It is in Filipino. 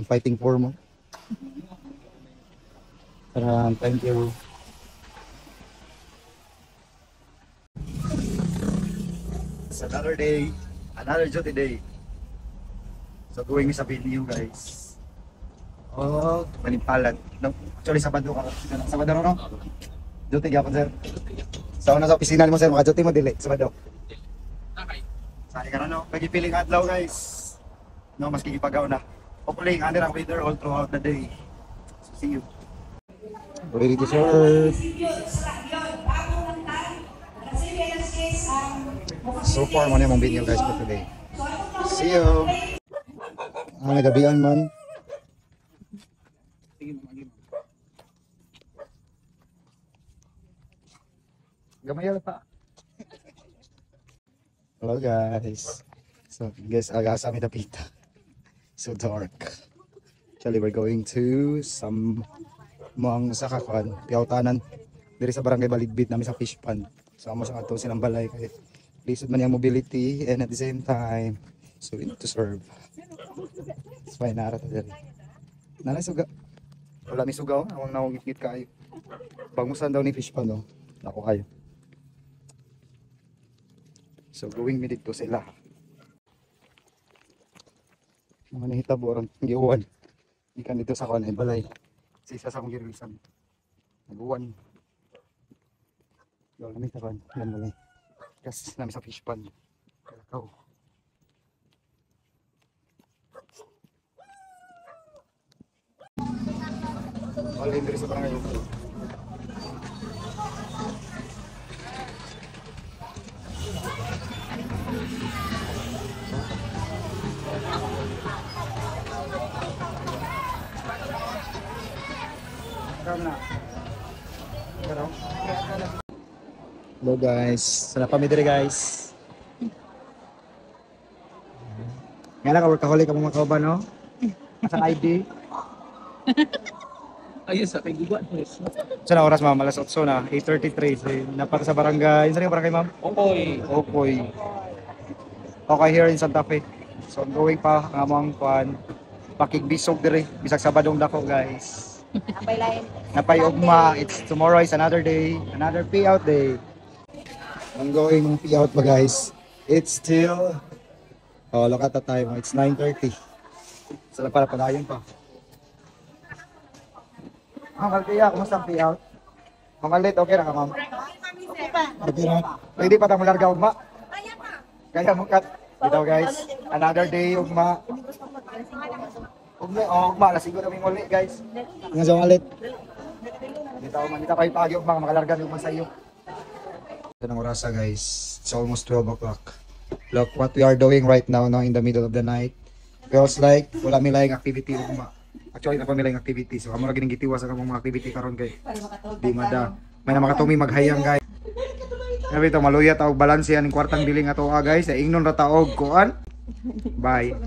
fighting for mo. Thank you. It's another day, another duty day. So going sa venue guys. Oh, manipalat. No, actually Sabado ka. Sabado no? Duty gyapon sir. So na sa opisina mo sir, maka-duty mo dili Sabado. Okay. Sali ka no? Pagipiling adlaw guys. No, mas kikipagaw na. Hopefully, under ang weather all throughout the day. So see you. Ready to serve. So far, muna yung video guys for today. See you! Ang nagabihan man. Gamay pa. Hello guys. So guys, agasa kami napita. So dark. Actually, we're going to some mga sakakuan, piyautanan diri sa barangay Baligbit namin sa fish pond. So amo sa ato silang balay kay lisod man yung mobility and at the same time so we need to serve. That's why nara ta diri. Nanay suga. Wala mi sugaw, awang nawngit-ngit kayo. Bangusan daw ni fish pond no. Nako kayo. So going mi dito sila. Mga nahitabo ron giuwan. Ikan dito sa kuan ay balay. Si isa sa akong girilisan. Nag-uwan. Yo, namin taban. Yan mo lang. Kasi namin sa fish pond. Kalakaw. Wala yung diri sa barangay. Hello guys, sana pa midiri guys. Nga lang, workaholic ka mga kauban no? Sa ID. Ayun sa kay Guguan. Sa na oras ma'am, alas 8 na, 8:33. Napata sa barangay, saan yung barangay ma'am? Okoy. Okoy. Okay, here in Santa Fe. So I'm going pa ang among kuan. Pakigbisog diri, bisag Sabadong dako guys. Napay ugma, it's tomorrow is another day, another payout day. I'm going ng payout pa guys. It's still look at the time, it's 9:30. Sala para padayon pa. Ma'am Althea, kumusta ang payout? Ma'am Althea, okay na ka ma'am? Okay na. Pwede pa tayong larga ugma? Kaya mo kat. Ito guys, another day ugma. Ugma, alas siguro may muli guys. Nga sa walit. Dito kayo pagi ugma, makalarga yung masayo. Ito ng orasa guys, it's almost 12 o'clock. Look what we are doing right now, no, in the middle of the night. Feels like wala may laing activity ugma. Actually, na pa may laing activity. So, amo ra gining gitiwas sa mga activity karon kay di mada. May na makatumi maghayang guys. Sabi ito, maluya taog balanse yan yung kwartang biling ato guys. Ingnon ra taog kuan. Bye.